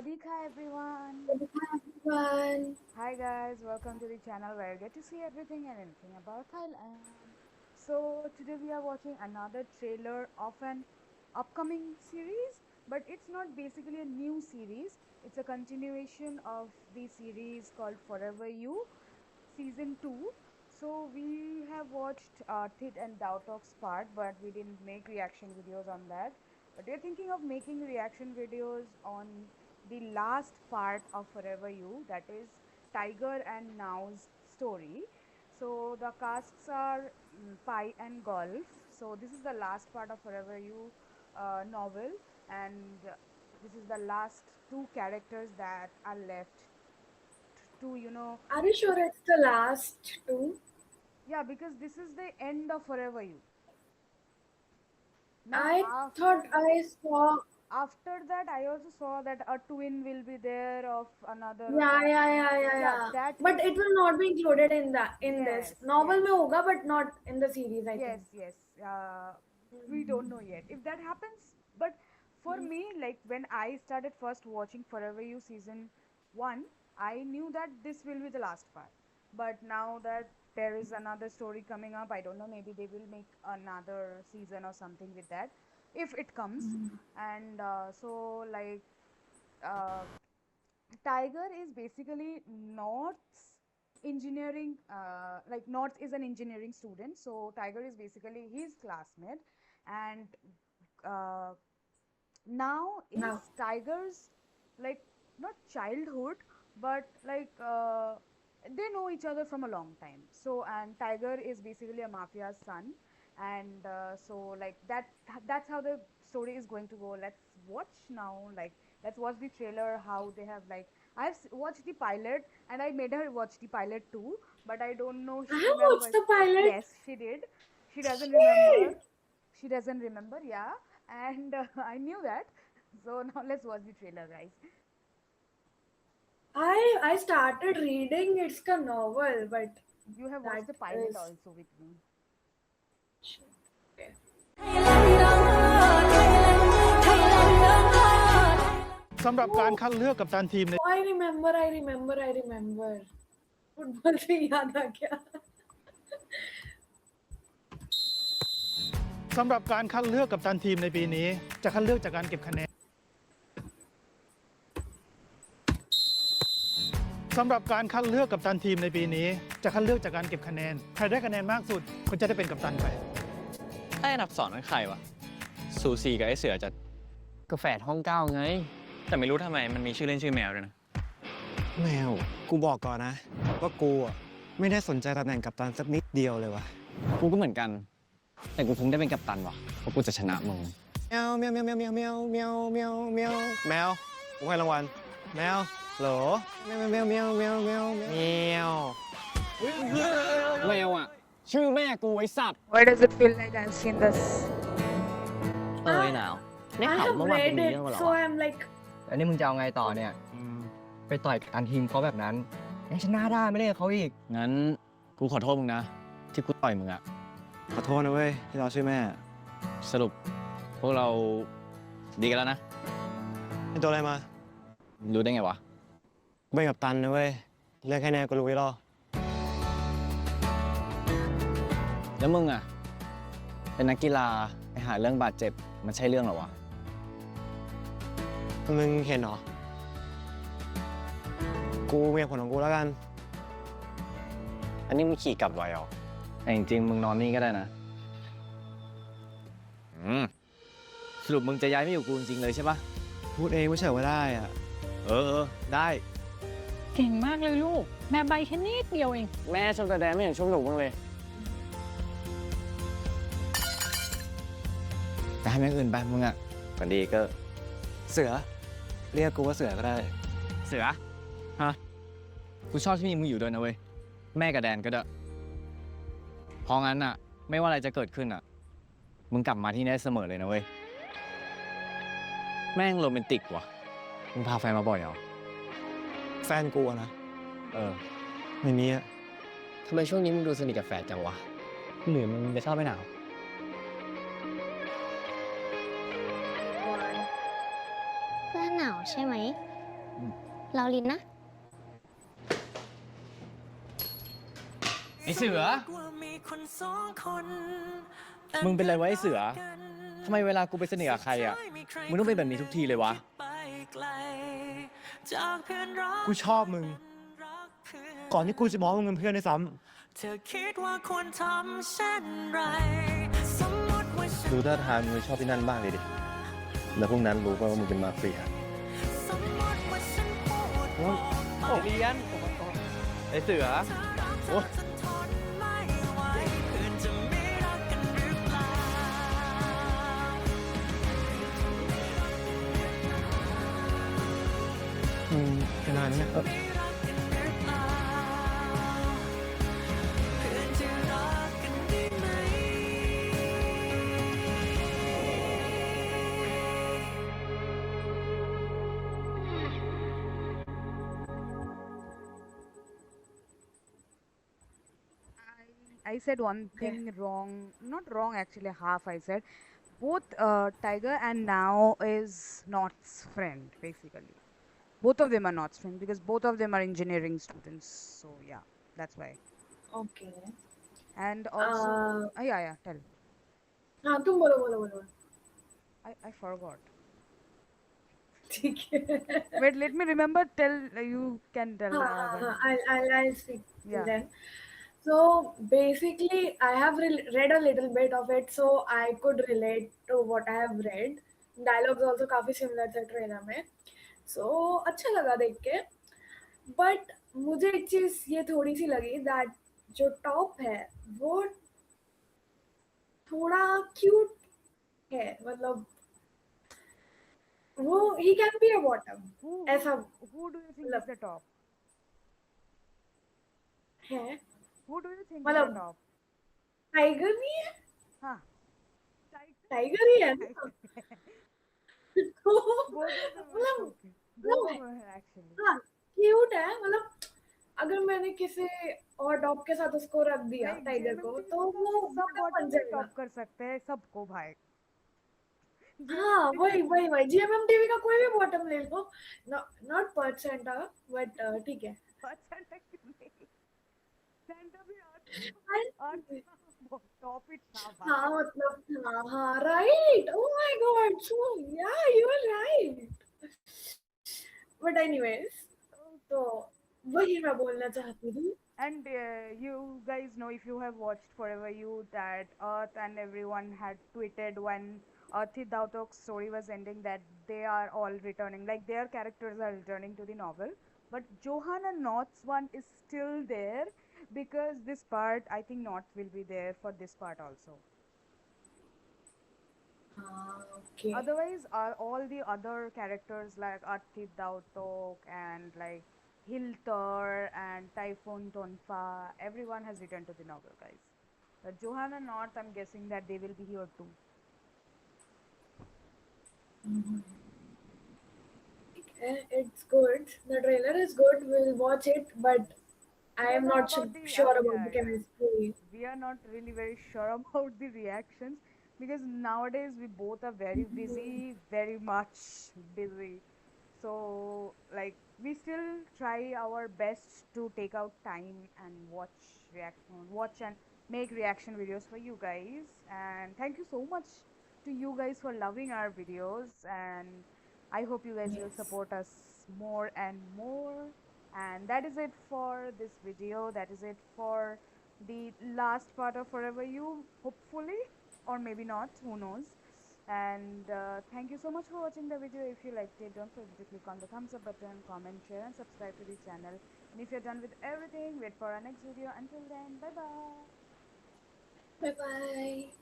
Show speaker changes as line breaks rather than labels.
Sawadika everyone.
Everyone.
Hi guys, welcome to the channel where you get to see everything and anything about Thailand. So today we are watching another trailer of an upcoming series, but it's not basically a new series. It's a continuation of the series called Forever You, season 2. So we have watched Tit and Dowtalk's part, but we didn't make reaction videos on that. But we're thinking of making reaction videos on the last part of Forever You, that is Tiger and Now's story. So the casts are Pai and Golf. So this is the last part of Forever You novel, and this is the last two characters that are left to
Are you sure it's the last two?
yeah, because this is the end of Forever You. Now
I thought I saw.
after that I also saw that a twin will be there of another yeah,
Yeah.
that
But
is
it will not be included in this
yes,
novel.
yes,
Mein hoga, but not in the series. I
yes,
think.
yes. We don't know yet if that happens. But for me, like when I started first watching Forever You season 1, I knew that this will be the last part. But now that there is another story coming up, I don't know, maybe they will make another season or something with that if it comes. And so, like, uh, Tiger is basically North's engineering, like North is an engineering student, so Tiger is basically his classmate, and uh, now is
Now.
Tiger's, like, not childhood, but like they know each other from a long time. So and Tiger is basically a mafia's son, and so like that's how the story is going to go. Let's watch now. Like let's watch the trailer. How they have like watched the pilot, and I made her watch the pilot too, but I don't know
I
she
have watched
remembers.
the pilot.
Yes, she did. She doesn't remember.
Shit!
She doesn't remember, yeah, and I knew that. So now let's watch the trailer, guys.
I started reading. It's a novel, but
You have watched
that
the pilot
is.
also with me.
Okay.
सำหรับการคัดเลือกกัปตันทีมใน
I remember. I remember. I remember. Football से याद आ गया.
สำหรับการคัดเลือกกัปตันทีมในปีนี้จะคัดเลือกจากการเก็บคะแนนสำหรับการคัดเลือกกัปตันทีมในปีนี้จะคัดเลือกจากการเก็บคะแนนใครได้คะแนนมากสุดคนจะได้เป็นกัปตันไป
ไอ้อันดับสองนั้นใครวะสูสีกับไอ้เสือจะ
ก็แฝดห้องเก้าไง
แต่ไม่รู้ทำไมมันมีชื่อเล่นชื่อแมวด้วยนะ
แมวกูบอกก่อนนะว่ากูอ่ะไม่ได้สนใจตำแหน่งกัปตันสักนิดเดียวเลยวะ
กูก็เหมือนกัน แต่กูคงได้เป็นกัปตันว่ะเพราะกูจะชนะมึง
แมวแมวแมวแมวแมวแมวแมวแมวแมวแมวกูให้รางวัลแมวโหลแมวแมวแมวแมวแมวแมว
แมวอ่ะ ชื่อแม่กูไอ้สัตว์
Why does it feel like I've seen this?
เอ้ยหนาวได้
I
ข่าว
have
เมื่อวาน
read
เป็นเรื่อง
it,
มาเหรอ
so
วะ
I'm like,
แล้วนี่มึงจะเอาไงต่อเนี่ย ไปต่อยกับอันทีมเขาแบบนั้นยังชนะได้ไม่ได้กับเขาอีก
งั้นกูขอโทษมึงนะ ที่กูต่อยมึงอะ
ขอโทษนะเว้ยที่เราช่วยแม่
สรุปพวกเราดีกันแล้วนะ
เป็นตัวอะไรมา
รู้ได้ไงวะ
กูเป็นกัปตันนะเว้ยเรื่องแค่นี้ก็รู้แล้ว
แล้วมึงอะเป็นนักกีฬาไปหาเรื่องบาดเจ็บมันใช่เรื่องเหรอวะ
มึงเห็นเหรอกูมีเหตุผลของกูแล้วกัน
อันนี้มึงขี่กลับไวเหรอแต่จริงๆมึงนอนนี่ก็ได้นะสรุปมึงจะย้ายไม่อยู่กูจริงๆเลยใช่ปะ
พูดเองไม่ใช่ว่าได้อ่ะ
เออ ได้
เก่งมากเลยลูก แม่ใบแค่นิดเดียวเอง
แม่ชมแต่แดนไม่เห็นชมหนูบ้างเลยไปให้แม่อื่นไปมึงอ่ะก็ดีก็
เสือเรียกกูว่าเสือก็ได้
เสือ ฮะ กูชอบที่มีมึงอยู่ด้วยนะเว้ย แม่กับแดนก็ได้เพราะงั้นอ่ะ ไม่ว่าอะไรจะเกิดขึ้นอ่ะ มึงกลับมาที่นี่ได้เสมอเลยนะเว้ย แม่งโรแมนติกว่ะ มึงพาแฟนมาบ่อยเหรอ
แฟนกูอะนะ
เออ
ไม่มีอะ
ทำไมช่วงนี้มึงดูสนิทกับแฟนจังวะหรือมึงจะชอบไม่หนาว
เพื่อนหนาวใช่ไหม เราลินนะ
ไอเสือ มึงเป็นไรวะไอเสือ ทำไมเวลากูไปสนิทกับใครอ่ะ มึงต้องเป็นแบบนี้ทุกทีเลยวะ
กูชอบมึง ก่อนที่กูจะมองมึงเป็นเพื่อนด้วยซ้
เธอคิดว่าควรทำเช่นไรสมมติว่าฉัน
ดูท่าทางมึงชอบที่นั่นบ้างเลยดิ แล้วพวกนั้นรู้ป่ะว่ามึงเป็นมาเฟีย
สมมติว่าฉันพูดบอก
เรียน ไอเสือ
โอ้จะทนไม่ไหวเพื่อนจะไม่รักกันหรือเปล่า
ำมึงเป็นอะไรเนี่ย
ไม่รักกันหรือเปล่าเพื่อนจะรักกันได้ไหม
I said one thing wrong, not wrong actually, half I said. Both Tiger and Now is North's friend basically. Both of them are North's friend because both of them are engineering students. So yeah, that's why.
Okay.
And also, yeah, tell.
हाँ तुम बोलो बोलो बोलो
I forgot.
ठीक है
Wait, let me remember. Tell you can tell.
I'll speak
Yeah.
then. So basically, I have read a little bit of it, so I could relate to what I have read. Dialogues also काफी similar थे trailer में, so अच्छा लगा देख के. But मुझे एक चीज ये थोड़ी सी लगी that जो टॉप है वो थोड़ा क्यूट है, मतलब वो he can be a bottom ऐसा
Who do you think
मतलब
is the top?
है.
Who do you think is
मतलब
the top?
टाइगर भी है,
हाँ.
टाइगर ही है ना. तो
Both of them are
मतलब
okay. Both of them are actually.
हाँ क्यूट है, मतलब अगर मैंने किसी और डॉग के साथ उसको रख दिया
Like
टाइगर को
JMMT
तो वो
सब
बड़ा बन
बॉटम में
जाएगा.
टॉप कर सकते हैं सबको भाई.
हाँ वही जीएमएमटीवी का कोई भी बॉटम ले लो, नॉट परसेंट बट ठीक है.
सेंटर भी
And-
टॉप इट था
हाँ मतलब हाँ right. Oh my god, so yeah you are right. But anyways तो वही मैं बोलना चाहती थी.
And you guys know, if you have watched Forever You, that Earth and everyone had tweeted when Earthi Dautok's story was ending that they are all returning, like their characters are returning to the novel. But Johan and North's one is still there because this part, I think North will be there for this part also.
Okay.
Otherwise, all the other characters like Arthi Dautok and like Hilter and Typhoon Tonfa, everyone has returned to the novel, guys. But Johan and North, I'm guessing that they will be here too.
It's good. The trailer is good. We'll watch it, but I am not sure about the chemistry.
We are not really very sure about the reactions because nowadays we both are very busy, very much busy. So like we still try our best to take out time and watch and make reaction videos for you guys. And thank you so much to you guys for loving our videos, and I hope you guys will support us more and more. And that is it for this video. That is it for the last part of Forever You, hopefully, or maybe not, who knows. And thank you so much for watching the video. If you liked it, don't forget to click on the thumbs up button, comment, share and subscribe to the channel. And if you're done with everything, wait for our next video. Until then, bye bye.
Bye bye.